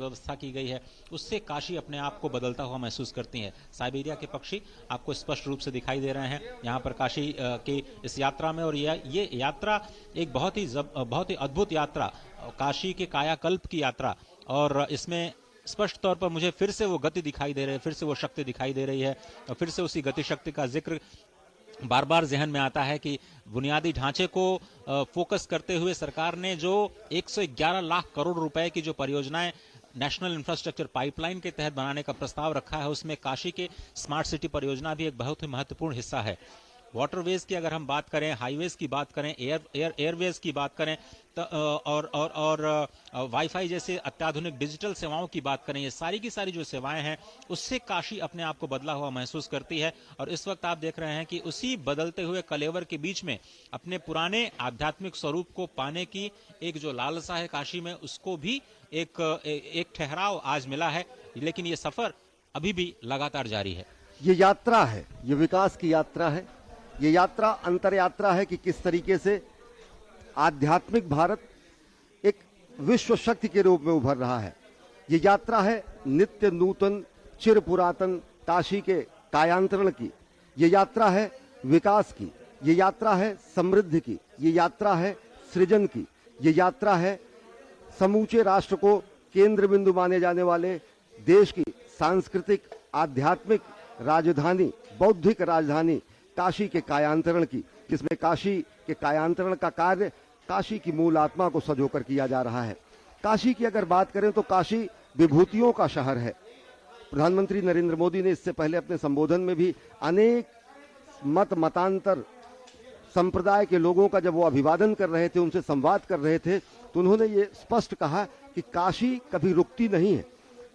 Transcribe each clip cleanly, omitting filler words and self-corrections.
व्यवस्था की गई है, उससे काशी अपने आप को बदलता हुआ महसूस करती है। साइबेरिया के पक्षी आपको स्पष्ट रूप से दिखाई दे रहे हैं यहाँ पर काशी की इस यात्रा में। और ये यात्रा एक बहुत ही अद्भुत यात्रा, काशी के कायाकल्प की यात्रा। और इसमें स्पष्ट तौर पर मुझे फिर से वो गति दिखाई दे रही है, फिर से वो शक्ति दिखाई दे रही है, और फिर से उसी गति शक्ति का जिक्र बार बार जहन में आता है कि बुनियादी ढांचे को फोकस करते हुए सरकार ने जो 111 लाख करोड़ रुपए की जो परियोजनाएं नेशनल इंफ्रास्ट्रक्चर पाइपलाइन के तहत बनाने का प्रस्ताव रखा है, उसमें काशी के स्मार्ट सिटी परियोजना भी एक बहुत ही महत्वपूर्ण हिस्सा है। वाटरवेज की अगर हम बात करें, हाईवेज की बात करें, एयरवेज की बात करें, और वाईफाई जैसे अत्याधुनिक डिजिटल सेवाओं की बात करें, ये सारी की सारी जो सेवाएं हैं, उससे काशी अपने आप को बदला हुआ महसूस करती है। और इस वक्त आप देख रहे हैं कि उसी बदलते हुए कलेवर के बीच में अपने पुराने आध्यात्मिक स्वरूप को पाने की एक जो लालसा है काशी में, उसको भी एक ठहराव आज मिला है। लेकिन ये सफर अभी भी लगातार जारी है। ये यात्रा है, ये विकास की यात्रा है, ये यात्रा अंतर यात्रा है कि किस तरीके से आध्यात्मिक भारत एक विश्व शक्ति के रूप में उभर रहा है। ये यात्रा है नित्य नूतन चिर पुरातन काशी के कायांतरण की। ये यात्रा है विकास की, ये यात्रा है समृद्धि की, ये यात्रा है सृजन की, ये यात्रा है समूचे राष्ट्र को केंद्र बिंदु माने जाने वाले देश की सांस्कृतिक आध्यात्मिक राजधानी, बौद्धिक राजधानी काशी के कायांतरण की, जिसमें काशी के कायांतरण का कार्य काशी की मूल आत्मा को सजोकर किया जा रहा है। काशी की अगर बात करें तो काशी विभूतियों का शहर है। प्रधानमंत्री नरेंद्र मोदी ने इससे पहले अपने संबोधन में भी अनेक मतांतर संप्रदाय के लोगों का जब वो अभिवादन कर रहे थे, उनसे संवाद कर रहे थे, तो उन्होंने ये स्पष्ट कहा कि काशी कभी रुकती नहीं है।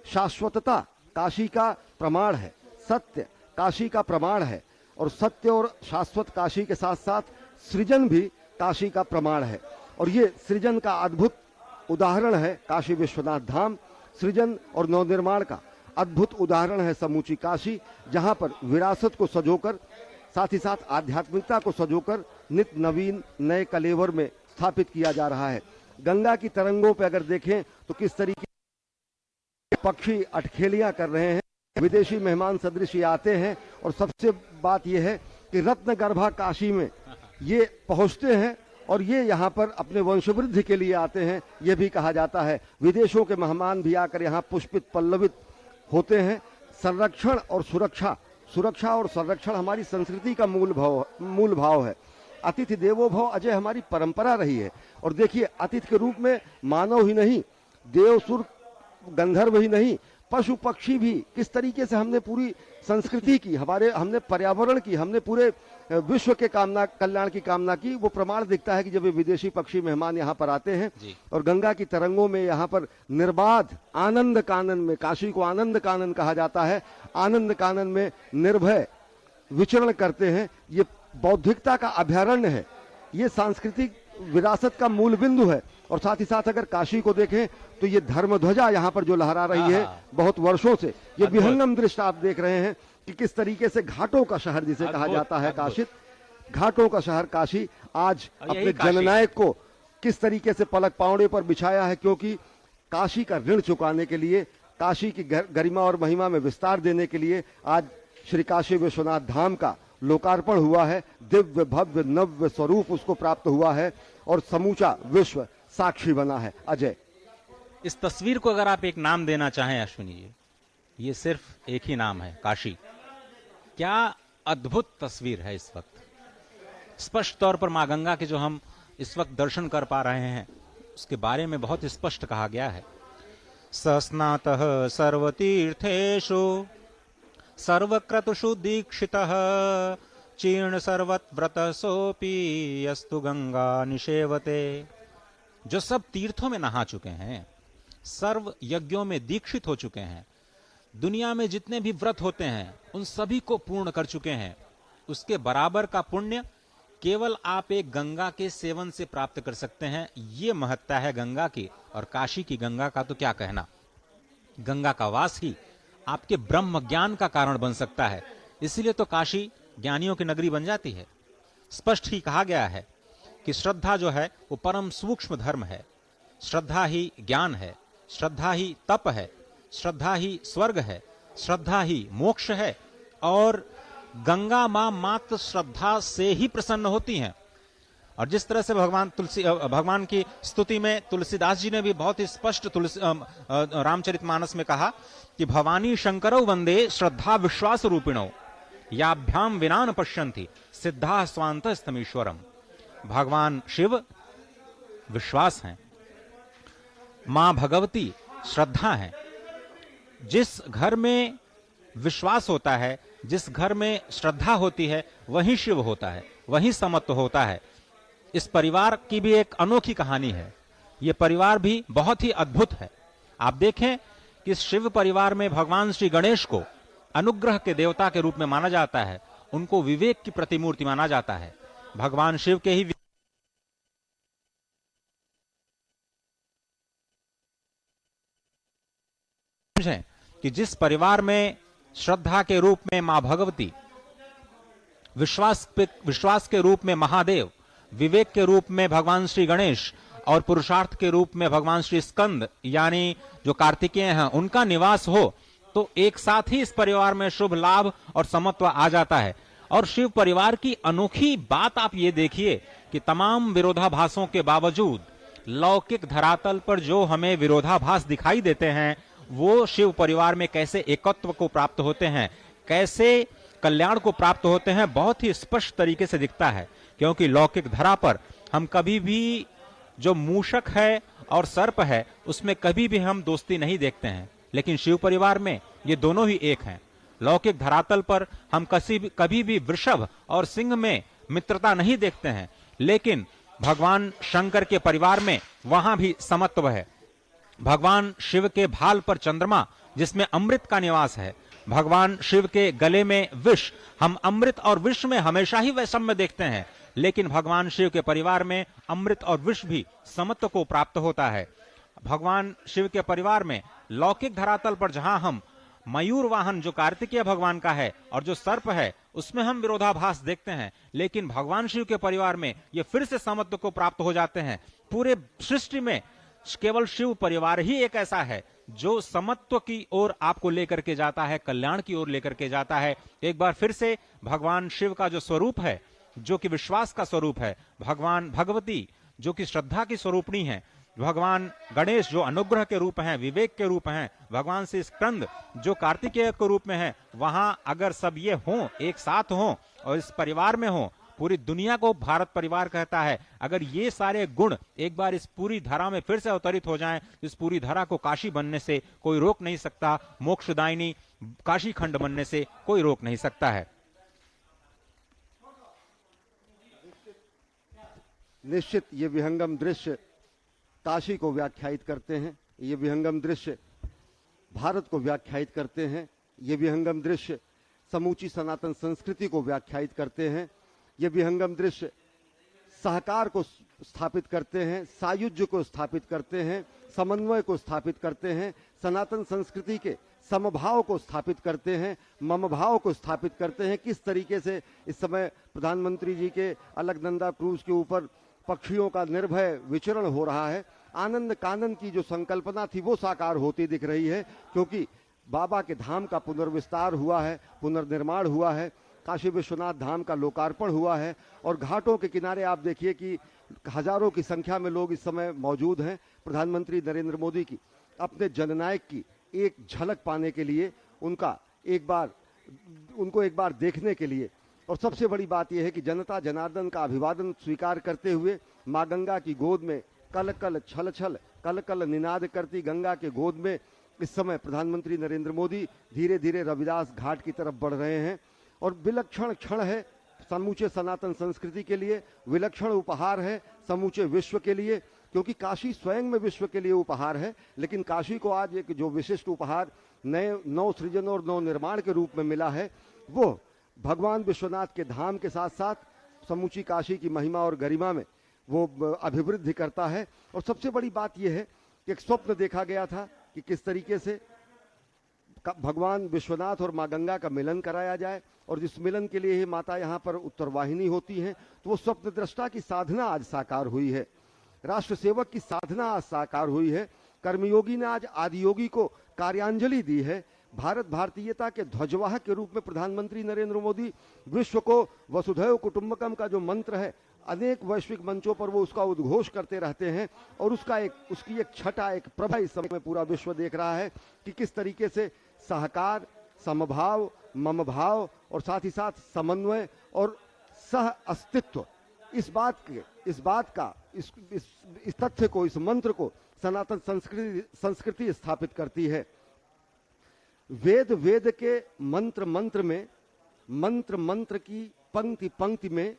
शाश्वतता काशी का प्रमाण है, सत्य काशी का प्रमाण है, और सत्य और शाश्वत काशी के साथ साथ सृजन भी काशी का प्रमाण है। और ये सृजन का अद्भुत उदाहरण है काशी विश्वनाथ धाम। सृजन और नवनिर्माण का अद्भुत उदाहरण है समूची काशी, जहां पर विरासत को सजोकर, साथ ही साथ आध्यात्मिकता को सजोकर नित नवीन नए कलेवर में स्थापित किया जा रहा है। गंगा की तरंगों पर अगर देखें तो किस तरीके पक्षी अटखेलियां कर रहे हैं, विदेशी मेहमान सदृश ये आते हैं। और सबसे बात यह है कि रत्न गर्भा काशी में ये पहुंचते हैं और ये यहाँ पर अपने वंशवृद्धि के लिए आते हैं। ये भी कहा जाता है विदेशों के मेहमान भी आकर यहाँ पुष्पित पल्लवित होते हैं। संरक्षण और सुरक्षा, सुरक्षा और संरक्षण हमारी संस्कृति का मूल भाव है। अतिथि देवो भव अजय हमारी परंपरा रही है। और देखिए, अतिथि के रूप में मानव ही नहीं, देव सुर गंधर्व ही नहीं, पशु पक्षी भी किस तरीके से हमने पूरी संस्कृति की, हमने पर्यावरण की, हमने पूरे विश्व के कल्याण की कामना की। वो प्रमाण दिखता है कि जब ये विदेशी पक्षी मेहमान यहाँ पर आते हैं और गंगा की तरंगों में यहाँ पर निर्बाध आनंद कानन में, काशी को आनंद कानन कहा जाता है, आनंद कानन में निर्भय विचरण करते हैं। ये बौद्धिकता का अभयारण्य है, ये सांस्कृतिक विरासत का मूल बिंदु है। और साथ ही साथ अगर काशी को देखें तो ये धर्मध्वजा यहाँ पर जो लहरा रही है बहुत वर्षों से, ये विहंगम दृश्य आप देख रहे हैं कि किस तरीके से घाटों का शहर जिसे कहा जाता है काशी, घाटों का शहर काशी आज अपने जननायक को किस तरीके से पलक पावड़े पर बिछाया है। क्योंकि काशी का ऋण चुकाने के लिए, काशी की गरिमा और महिमा में विस्तार देने के लिए आज श्री काशी विश्वनाथ धाम का लोकार्पण हुआ है। दिव्य भव्य नव्य स्वरूप उसको प्राप्त हुआ है और समूचा विश्व साक्षी बना है। अजय, इस तस्वीर को अगर आप एक नाम देना चाहें अश्विनी जी, ये सिर्फ एक ही नाम है, काशी। क्या अद्भुत तस्वीर है इस वक्त। स्पष्ट तौर पर मां गंगा के जो हम इस वक्त दर्शन कर पा रहे हैं, उसके बारे में बहुत स्पष्ट कहा गया है। सस्नातः सर्वतीर्थेषु सर्वक्रतुषु दीक्षितः चीर्ण सर्वव्रत सोपी यस्तु गंगा निषेवते। जो सब तीर्थों में नहा चुके हैं, सर्व यज्ञों में दीक्षित हो चुके हैं, दुनिया में जितने भी व्रत होते हैं उन सभी को पूर्ण कर चुके हैं, उसके बराबर का पुण्य केवल आप एक गंगा के सेवन से प्राप्त कर सकते हैं। ये महत्ता है गंगा की। और काशी की गंगा का तो क्या कहना, गंगा का वास ही आपके ब्रह्म ज्ञान का कारण बन सकता है। इसीलिए तो काशी ज्ञानियों की नगरी बन जाती है। स्पष्ट ही कहा गया है कि श्रद्धा जो है वो परम सूक्ष्म धर्म है, श्रद्धा ही ज्ञान है, श्रद्धा ही तप है, श्रद्धा ही स्वर्ग है, श्रद्धा ही मोक्ष है और गंगा मां मात्र श्रद्धा से ही प्रसन्न होती हैं। और जिस तरह से भगवान की स्तुति में तुलसीदास जी ने भी बहुत ही स्पष्ट रामचरितमानस में कहा कि भवानी शंकरौ वंदे श्रद्धा विश्वास रूपिणौ याभ्याम विना न पश्यन्ति सिद्धा स्वांत स्तमीश्वरम। भगवान शिव विश्वास हैं, मां भगवती श्रद्धा है। जिस घर में विश्वास होता है, जिस घर में श्रद्धा होती है, वहीं शिव होता है, वहीं समत्व होता है। इस परिवार की भी एक अनोखी कहानी है। यह परिवार भी बहुत ही अद्भुत है। आप देखें कि इस शिव परिवार में भगवान श्री गणेश को अनुग्रह के देवता के रूप में माना जाता है, उनको विवेक की प्रतिमूर्ति माना जाता है। भगवान शिव के ही कि जिस परिवार में श्रद्धा के रूप में मां भगवती, विश्वास के रूप में महादेव, विवेक के रूप में भगवान श्री गणेश और पुरुषार्थ के रूप में भगवान श्री स्कंद यानी जो कार्तिकेय हैं उनका निवास हो, तो एक साथ ही इस परिवार में शुभ लाभ और समत्व आ जाता है। और शिव परिवार की अनोखी बात आप ये देखिए कि तमाम विरोधाभासों के बावजूद लौकिक धरातल पर जो हमें विरोधाभास दिखाई देते हैं, वो शिव परिवार में कैसे एकत्व को प्राप्त होते हैं, कैसे कल्याण को प्राप्त होते हैं, बहुत ही स्पष्ट तरीके से दिखता है। क्योंकि लौकिक धरा पर हम कभी भी जो मूषक है और सर्प है उसमें कभी भी हम दोस्ती नहीं देखते हैं, लेकिन शिव परिवार में ये दोनों ही एक हैं। लौकिक धरातल पर हम कभी भी वृषभ और सिंह में मित्रता नहीं देखते हैं, लेकिन भगवान शंकर के परिवार में वहां भी समत्व है। भगवान शिव के भाल पर चंद्रमा जिसमें अमृत का निवास है, भगवान शिव के गले में विष, हम अमृत और विष में हमेशा ही वैषम्य देखते हैं, लेकिन भगवान शिव के परिवार में अमृत और विष भी समत्व को प्राप्त होता है। भगवान शिव के परिवार में लौकिक धरातल पर जहां हम मयूर वाहन जो कार्तिकेय भगवान का है और जो सर्प है उसमें हम विरोधाभास देखते हैं, लेकिन भगवान शिव के परिवार में ये फिर से समत्व को प्राप्त हो जाते हैं। पूरे सृष्टि में केवल शिव परिवार ही एक ऐसा है जो समत्व की ओर आपको लेकर के जाता है, कल्याण की ओर लेकर के जाता है। एक बार फिर से भगवान शिव का जो स्वरूप है, जो कि विश्वास का स्वरूप है, भगवान भगवती जो कि श्रद्धा की स्वरूपणी है, भगवान गणेश जो अनुग्रह के रूप हैं, विवेक के रूप हैं, भगवान श्री स्कंद जो कार्तिकेय के रूप में है, वहां अगर सब ये हों, एक साथ हों और इस परिवार में हों, पूरी दुनिया को भारत परिवार कहता है। अगर ये सारे गुण एक बार इस पूरी धरा में फिर से अवतरित हो जाएं, इस पूरी धरा को काशी बनने से कोई रोक नहीं सकता, मोक्षदायिनी काशी खंड बनने से कोई रोक नहीं सकता है। निश्चित ये विहंगम दृश्य काशी को व्याख्यायित करते हैं, ये विहंगम दृश्य भारत को व्याख्यायित करते हैं, ये विहंगम दृश्य समूची सनातन संस्कृति को व्याख्यायित करते हैं, ये विहंगम दृश्य सहकार को स्थापित करते हैं, सायुज्य को स्थापित करते हैं, समन्वय को स्थापित करते हैं, सनातन संस्कृति के समभाव को स्थापित करते हैं, मम भाव को स्थापित करते हैं। किस तरीके से इस समय प्रधानमंत्री जी के अलकनंदा क्रूज के ऊपर पक्षियों का निर्भय विचरण हो रहा है, आनंद कानन की जो संकल्पना थी वो साकार होती दिख रही है, क्योंकि बाबा के धाम का पुनर्विस्तार हुआ है, पुनर्निर्माण हुआ है, काशी विश्वनाथ धाम का लोकार्पण हुआ है और घाटों के किनारे आप देखिए कि हजारों की संख्या में लोग इस समय मौजूद हैं। प्रधानमंत्री नरेंद्र मोदी की अपने जननायक की एक झलक पाने के लिए, उनको एक बार देखने के लिए, और सबसे बड़ी बात यह है कि जनता जनार्दन का अभिवादन स्वीकार करते हुए माँ गंगा की गोद में कल कल छल छल कल कल निनाद करती गंगा के गोद में इस समय प्रधानमंत्री नरेंद्र मोदी धीरे धीरे रविदास घाट की तरफ बढ़ रहे हैं। और विलक्षण क्षण है समूचे सनातन संस्कृति के लिए, विलक्षण उपहार है समूचे विश्व के लिए, क्योंकि काशी स्वयं में विश्व के लिए उपहार है, लेकिन काशी को आज एक जो विशिष्ट उपहार नए नव सृजन और नव निर्माण के रूप में मिला है, वो भगवान विश्वनाथ के धाम के साथ साथ समूची काशी की महिमा और गरिमा में वो अभिवृद्धि करता है। और सबसे बड़ी बात यह है कि एक स्वप्न देखा गया था कि किस तरीके से भगवान विश्वनाथ और माँ गंगा का मिलन कराया जाए, और जिस मिलन के लिए ही माता यहाँ पर उत्तरवाहिनी होती हैं, तो वो स्वप्न दृष्टा की साधना आज साकार हुई है, राष्ट्र सेवक की साधना आज साकार हुई है। कर्मयोगी ने आज आदियोगी को कार्यांजलि दी है। भारत भारतीयता के ध्वजवाहक के रूप में प्रधानमंत्री नरेंद्र मोदी विश्व को वसुधैव कुटुंबकम का जो मंत्र है, अनेक वैश्विक मंचों पर वो उसका उद्घोष करते रहते हैं और उसकी एक छटा, एक प्रभा इस समय में पूरा विश्व देख रहा है कि किस तरीके से सहकार, समभाव, ममभाव और साथ ही साथ समन्वय और सह अस्तित्व, इस तथ्य को, इस मंत्र को सनातन संस्कृति स्थापित करती है। वेद के मंत्र में, मंत्र की पंक्ति में,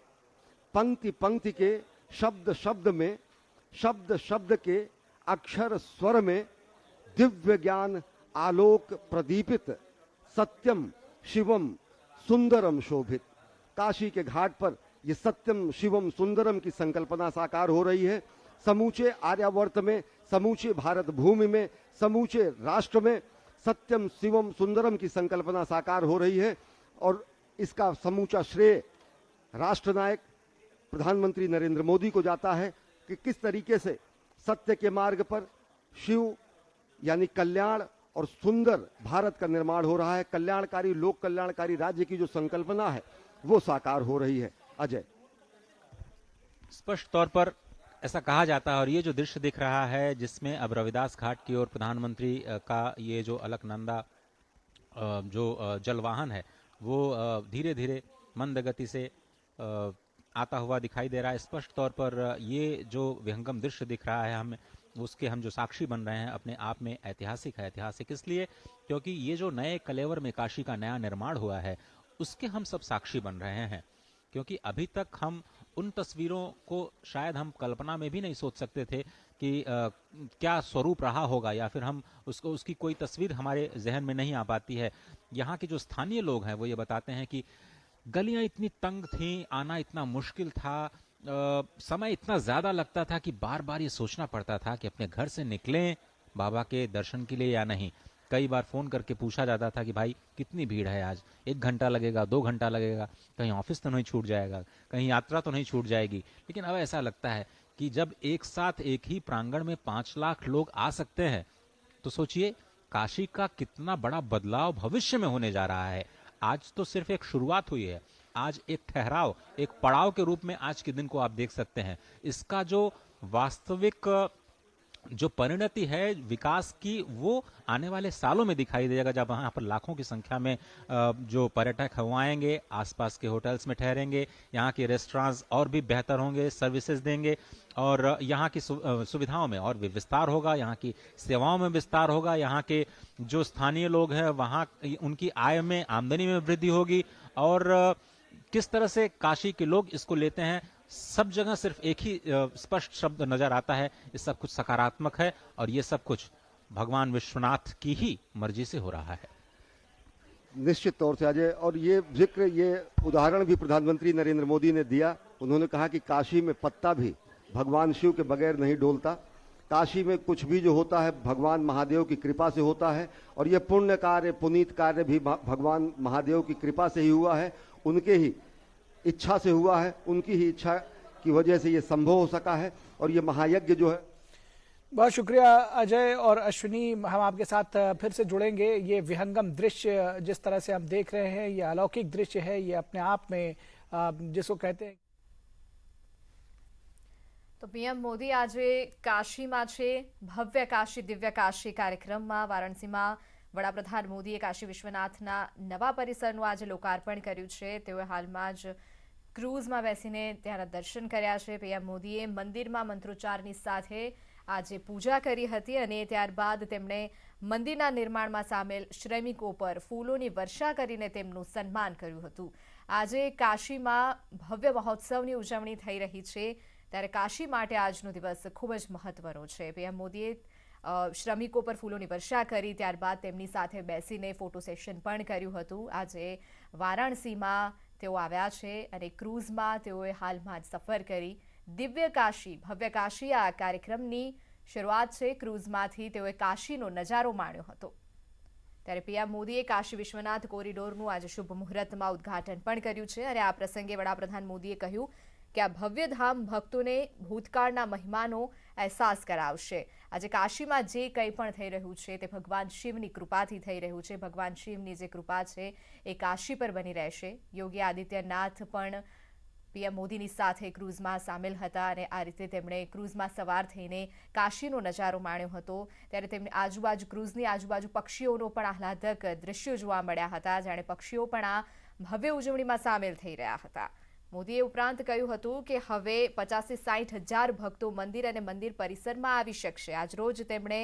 पंक्ति के शब्द में, शब्द के अक्षर स्वर में दिव्य ज्ञान आलोक प्रदीपित, सत्यम शिवम सुंदरम शोभित। काशी के घाट पर ये सत्यम शिवम सुंदरम की संकल्पना साकार हो रही है। समूचे आर्यावर्त में, समूचे भारत भूमि में, समूचे राष्ट्र में सत्यम शिवम सुंदरम की संकल्पना साकार हो रही है और इसका समूचा श्रेय राष्ट्रनायक प्रधानमंत्री नरेंद्र मोदी को जाता है कि किस तरीके से सत्य के मार्ग पर शिव यानी कल्याण और सुंदर भारत का निर्माण हो रहा है। कल्याणकारी, लोक कल्याणकारी राज्य की जो संकल्पना है वो साकार हो रही है। अजय, स्पष्ट तौर पर ऐसा कहा जाता है और ये जो दृश्य दिख रहा है जिसमें अब रविदास घाट की ओर प्रधानमंत्री का ये जो अलकनंदा जो जलवाहन है वो धीरे धीरे मंद गति से आता हुआ दिखाई दे रहा है। स्पष्ट तौर पर ये जो विहंगम दृश्य दिख रहा है हम जो साक्षी बन रहे हैं, अपने आप में ऐतिहासिक है। ऐतिहासिक इसलिए क्योंकि ये जो नए कलेवर में काशी का नया निर्माण हुआ है उसके हम सब साक्षी बन रहे हैं, क्योंकि अभी तक हम उन तस्वीरों को शायद हम कल्पना में भी नहीं सोच सकते थे कि क्या स्वरूप रहा होगा, या फिर हम उसकी कोई तस्वीर हमारे जहन में नहीं आ पाती है। यहाँ के जो स्थानीय लोग हैं वो ये बताते हैं कि गलियां इतनी तंग थीं, आना इतना मुश्किल था, समय इतना ज्यादा लगता था कि बार बार ये सोचना पड़ता था कि अपने घर से निकलें बाबा के दर्शन के लिए या नहीं। कई बार फोन करके पूछा जाता था कि भाई कितनी भीड़ है आज, 1 घंटा लगेगा, 2 घंटा लगेगा, कहीं ऑफिस तो नहीं छूट जाएगा, कहीं यात्रा तो नहीं छूट जाएगी। लेकिन अब ऐसा लगता है कि जब एक साथ एक ही प्रांगण में 5 लाख लोग आ सकते हैं तो सोचिए काशी का कितना बड़ा बदलाव भविष्य में होने जा रहा है। आज तो सिर्फ एक शुरुआत हुई है, आज एक ठहराव, एक पड़ाव के रूप में आज के दिन को आप देख सकते हैं। इसका जो वास्तविक जो परिणति है विकास की वो आने वाले सालों में दिखाई देगा, जब यहाँ पर लाखों की संख्या में जो पर्यटक वो आएंगे, आसपास के होटल्स में ठहरेंगे, यहाँ के रेस्टोरेंट्स और भी बेहतर होंगे, सर्विसेज देंगे और यहाँ की सुविधाओं में और भी विस्तार होगा, यहाँ की सेवाओं में विस्तार होगा, यहाँ के जो स्थानीय लोग हैं वहाँ उनकी आय में, आमदनी में वृद्धि होगी और किस तरह से काशी के लोग इसको लेते हैं, सब जगह सिर्फ एक ही स्पष्ट शब्द नजर आता है, ये सब कुछ सकारात्मक है और ये सब कुछ भगवान विश्वनाथ की ही मर्जी से हो रहा है। निश्चित तौर से अजय, और ये उदाहरण भी प्रधानमंत्री नरेंद्र मोदी ने दिया। उन्होंने कहा कि काशी में पत्ता भी भगवान शिव के बगैर नहीं डोलता, काशी में कुछ भी जो होता है भगवान महादेव की कृपा से होता है और ये पुण्य कार्य, पुनीत कार्य भी भगवान महादेव की कृपा से ही हुआ है, उनके ही इच्छा से हुआ है, उनकी ही इच्छा की वजह से ये संभव हो सका है और ये महायज्ञ जो है। बहुत शुक्रिया अजय और अश्विनी, हम आपके साथ फिर से जुड़ेंगे। ये विहंगम दृश्य जिस तरह से हम देख रहे हैं, ये अलौकिक दृश्य है, ये अपने आप में जिसको कहते हैं। तो पीएम मोदी आज काशी में भव्य काशी दिव्य काशी कार्यक्रम में वाराणसी में वडाप्रधान मोदीए काशी विश्वनाथना नवा परिसरનું आज लोकार्पण કર્યું છે। તેઓએ હાલમાં જ ક્રૂઝમાં બેસીને ત્યાંના દર્શન કર્યા છે। પીએમ મોદીએ મંદિરમાં મંત્રોચ્ચારની સાથે આજે પૂજા કરી હતી અને ત્યારબાદ તેમણે મંદિરના નિર્માણમાં સામેલ શ્રમિકો પર ફૂલોની વર્ષા કરીને તેમનું સન્માન કર્યું હતું। આજે કાશીમાં ભવ્ય મહોત્સવની ઉજવણી થઈ રહી છે, ત્યારે કાશી માટે આજનો દિવસ ખૂબ જ મહત્વનો છે। પીએમ મોદીએ શ્રમિકો પર ફૂલોની વર્ષા કરી, ત્યારબાદ તેમની સાથે બેસીને ફોટો સેશન પણ કર્યું હતું। આજે વારાણસીમાં તેઓ આવ્યા છે અને ક્રૂઝમાં તેઓએ હાલમાં જ સફર કરી। દિવ્ય કાશી ભવ્ય કાશી આ કાર્યક્રમની શરૂઆત છે। ક્રૂઝમાંથી તેઓએ કાશીનો નજારો માણ્યો હતો। ત્યારે પીએમ મોદીએ કાશી વિશ્વનાથ કોરિડોરનું આજે શુભ મુહૂર્તમાં ઉદ્ઘાટન પણ કર્યું છે અને આ પ્રસંગે વડાપ્રધાન મોદીએ કહ્યું કે આ ભવ્ય ધામ ભક્તોને ભૂતકાળના મહિમાનો અહેસાસ કરાવશે। આજે કાશીમાં જે કંઈ પણ થઈ રહ્યું છે તે ભગવાન શિવની કૃપાથી થઈ રહ્યું છે. ભગવાન શિવની જે કૃપા છે એ કાશી પર બની રહેશે. યોગી આદિત્યનાથ પણ પીએમ મોદીની સાથે ક્રૂઝમાં સામેલ હતા અને આ રીતે તેમણે ક્રૂઝમાં સવાર થઈને કાશીનો નજારો માણ્યો હતો. ત્યારે તેમની આજુબાજુ ક્રૂઝની આજુબાજુ પક્ષીઓનો પણ આહલાદક દ્રશ્યો જોવા મળ્યા હતા, જાણે પક્ષીઓ પણ આ ભવ્ય ઉજવણીમાં સામેલ થઈ રહ્યા હતા. મોદીએ ઉપરાંત કહ્યું હતું કે હવે 50 થી 60 હજાર ભક્તો મંદિર અને મંદિર પરિસરમાં આવી શકશે. આજરોજ તેમણે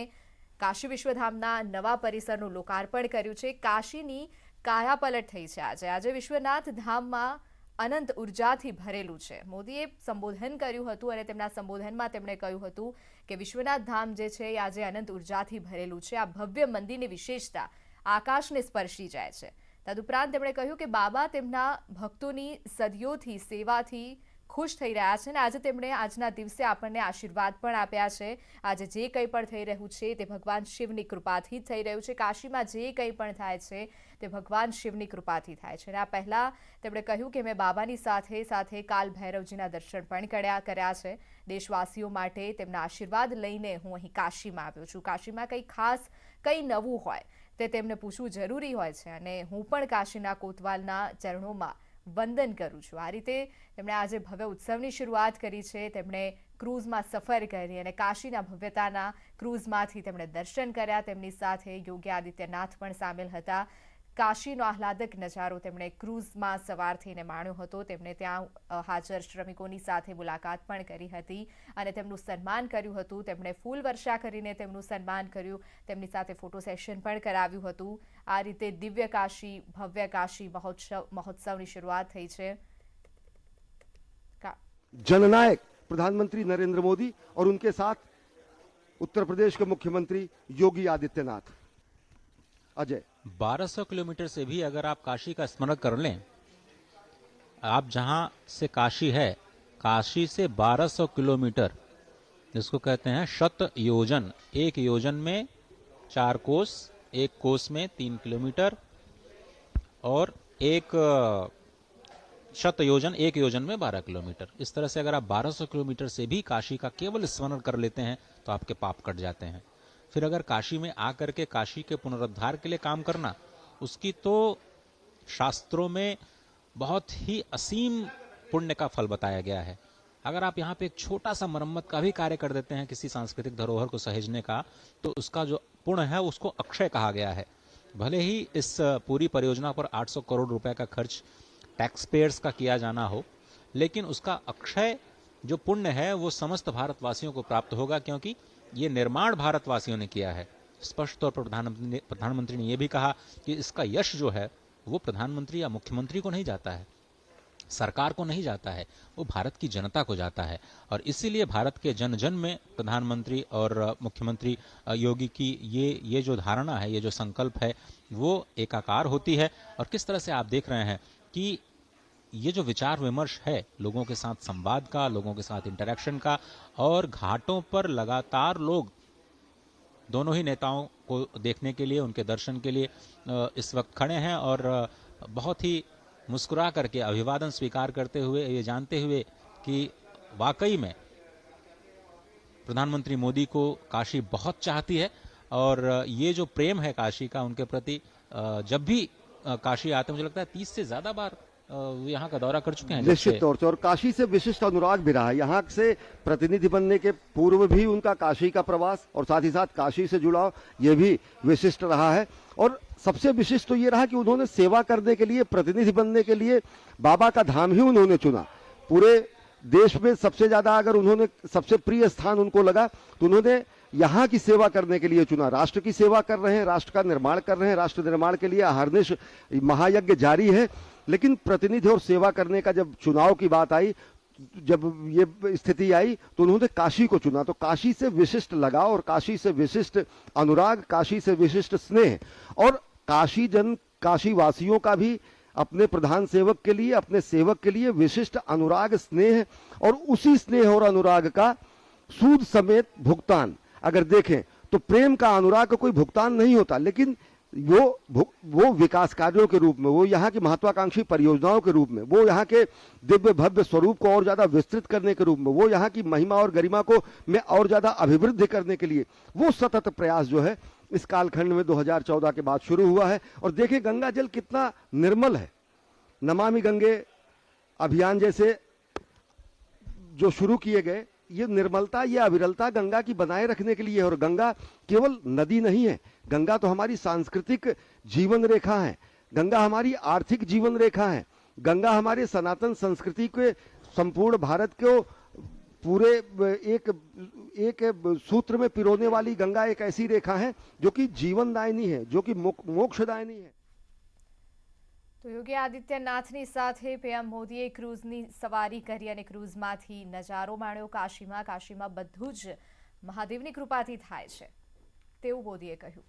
કાશી વિશ્વધામના નવા પરિસરનું લોકાર્પણ કર્યું છે. કાશીની કાયાપલટ થઈ છે. આજે વિશ્વનાથ ધામમાં અનંત ઉર્જાથી ભરેલું છે. મોદીએ સંબોધન કર્યું હતું અને તેમના સંબોધનમાં તેમણે કહ્યું હતું કે વિશ્વનાથ ધામ જે છે એ આજે અનંત ઉર્જાથી ભરેલું છે. આ ભવ્ય મંદિરની વિશેષતા આકાશને સ્પર્શી જાય છે. તદુપરાંત તેમણે કહ્યું કે બાબા તેમના ભક્તોની સદીઓથી સેવાથી ખુશ થઈ રહ્યા છે અને આજે તેમણે આજના દિવસે આપણને આશીર્વાદ પણ આપ્યા છે. આજે જે કંઈ પણ થઈ રહ્યું છે તે ભગવાન શિવની કૃપાથી જ થઈ રહ્યું છે. કાશીમાં જે કંઈ પણ થાય છે તે ભગવાન શિવની કૃપાથી થાય છે. અને આ પહેલાં તેમણે કહ્યું કે મેં બાબાની સાથે સાથે કાલ ભૈરવજીના દર્શન પણ કર્યા છે. દેશવાસીઓ માટે તેમના આશીર્વાદ લઈને હું અહીં કાશીમાં આવ્યો છું. કાશીમાં કંઈ ખાસ કંઈ નવું હોય તે તેમને પૂછવું જરૂરી હોય છે અને હું પણ કાશીના કોતવાલના ચરણોમાં વંદન કરું છું. આ રીતે તેમણે આજે ભવ્ય ઉત્સવની શરૂઆત કરી છે. તેમણે ક્રૂઝમાં સફર કરી અને કાશીના ભવ્યતાના ક્રૂઝમાંથી તેમણે દર્શન કર્યા. તેમની સાથે યોગી આદિત્યનાથ પણ સામેલ હતા. કાશીનો આહલાદક નજારો તેમણે ક્રૂઝમાં સવાર થઈને માણ્યો હતો. તેમણે ત્યાં હાજર શ્રમિકોની સાથે મુલાકાત પણ કરી હતી અને તેમનું સન્માન કર્યું હતું. તેમણે ફૂલ વર્ષા કરીને તેમનું સન્માન કર્યું. તેમની સાથે ફોટો સેશન પણ કરાવ્યું હતું. આ રીતે દિવ્ય કાશી ભવ્ય કાશી મહોત્સવની શરૂઆત થઈ છે. जननायक प्रधानमंत्री नरेंद्र मोदी और उनके साथ उत्तर प्रदेश के मुख्यमंत्री योगी आदित्यनाथ. अजय, 1200 किलोमीटर से भी अगर आप काशी का स्मरण कर लें, आप जहां से काशी है, काशी से 1200 किलोमीटर, जिसको कहते हैं शत योजन. एक योजन में 4 कोस, एक कोस में 3 किलोमीटर और एक शत योजन, एक योजन में 12 किलोमीटर. इस तरह से अगर आप 1200 किलोमीटर से भी काशी का केवल स्मरण कर लेते हैं तो आपके पाप कट जाते हैं. फिर अगर काशी में आकर के काशी के पुनरुद्धार के लिए काम करना, उसकी तो शास्त्रों में बहुत ही असीम पुण्य का फल बताया गया है. अगर आप यहाँ पे एक छोटा सा मरम्मत का भी कार्य कर देते हैं किसी सांस्कृतिक धरोहर को सहेजने का, तो उसका जो पुण्य है उसको अक्षय कहा गया है. भले ही इस पूरी परियोजना पर 800 करोड़ रुपए का खर्च टैक्स पेयर्स का किया जाना हो, लेकिन उसका अक्षय जो पुण्य है वो समस्त भारतवासियों को प्राप्त होगा, क्योंकि ये निर्माण भारतवासियों ने किया है. स्पष्ट तौर पर प्रधानमंत्री ने यह भी कहा कि इसका यश जो है वो प्रधानमंत्री या मुख्यमंत्री को नहीं जाता है, सरकार को नहीं जाता है, वो भारत की जनता को जाता है. और इसीलिए भारत के जन जन में प्रधानमंत्री और मुख्यमंत्री योगी की ये जो धारणा है, ये जो संकल्प है, वो एकाकार होती है. और किस तरह से आप देख रहे हैं कि ये जो विचार विमर्श है लोगों के साथ संवाद का, लोगों के साथ इंटरेक्शन का, और घाटों पर लगातार लोग दोनों ही नेताओं को देखने के लिए, उनके दर्शन के लिए इस वक्त खड़े हैं और बहुत ही मुस्कुरा करके अभिवादन स्वीकार करते हुए, ये जानते हुए कि वाकई में प्रधानमंत्री मोदी को काशी बहुत चाहती है और ये जो प्रेम है काशी का उनके प्रति, जब भी काशी आते मुझे लगता है 30 से ज्यादा बार यहाँ का दौरा कर चुके हैं. निश्चित तौर से, और काशी से विशिष्ट अनुराग भी रहा है. यहाँ से प्रतिनिधि बनने के पूर्व भी उनका काशी का प्रवास और साथ ही साथ काशी से जुड़ाव ये भी विशिष्ट रहा है. और सबसे विशिष्ट तो ये रहा कि उन्होंने सेवा करने के लिए, प्रतिनिधि बनने के लिए बाबा का धाम ही उन्होंने चुना. पूरे देश में सबसे ज्यादा अगर उन्होंने सबसे प्रिय स्थान उनको लगा तो उन्होंने यहाँ की सेवा करने के लिए चुना. राष्ट्र की सेवा कर रहे हैं, राष्ट्र का निर्माण कर रहे हैं, राष्ट्र निर्माण के लिए अहर्निश महायज्ञ जारी है. लेकिन प्रतिनिधि और सेवा करने का जब चुनाव की बात आई, जब ये स्थिति आई तो उन्होंने काशी को चुना. तो काशी से विशिष्ट लगाव और काशी से विशिष्ट अनुराग, काशी से विशिष्ट स्नेह, और काशी वासियों का भी अपने प्रधान सेवक के लिए, अपने सेवक के लिए विशिष्ट अनुराग, स्नेह, और उसी स्नेह और अनुराग का सूद समेत भुगतान. अगर देखें तो प्रेम का, अनुराग का कोई भुगतान नहीं होता, लेकिन वो विकास कार्यों के रूप में, वो यहाँ की महत्वाकांक्षी परियोजनाओं के रूप में, वो यहाँ के दिव्य भव्य स्वरूप को और ज्यादा विस्तृत करने के रूप में, वो यहाँ की महिमा और गरिमा को में और ज्यादा अभिवृद्धि करने के लिए वो सतत प्रयास जो है इस कालखंड में 2014 के बाद शुरू हुआ है। और देखिए गंगा जल कितना निर्मल है। नमामि गंगे अभियान जैसे जो शुरू किए गए, ये निर्मलता, ये अविरलता गंगा की बनाए रखने के लिए है। और गंगा केवल नदी नहीं है, गंगा तो हमारी सांस्कृतिक जीवन रेखा है, गंगा हमारी आर्थिक जीवन रेखा है, गंगा हमारे सनातन संस्कृति के संपूर्ण भारत को पूरे एक सूत्र में पिरोने वाली गंगा एक ऐसी रेखा है जो कि जीवनदायिनी है, जो कि मोक्षदायिनी है। तो योगी आदित्यनाथની સાથે પીએમ મોદીએ ક્રૂઝની સવારી કરી અને ક્રૂઝમાંથી નજારો માણ્યો કાશીમાં બધું જ મહાદેવની કૃપાથી થાય છે તેવું મોદીએ કહ્યું।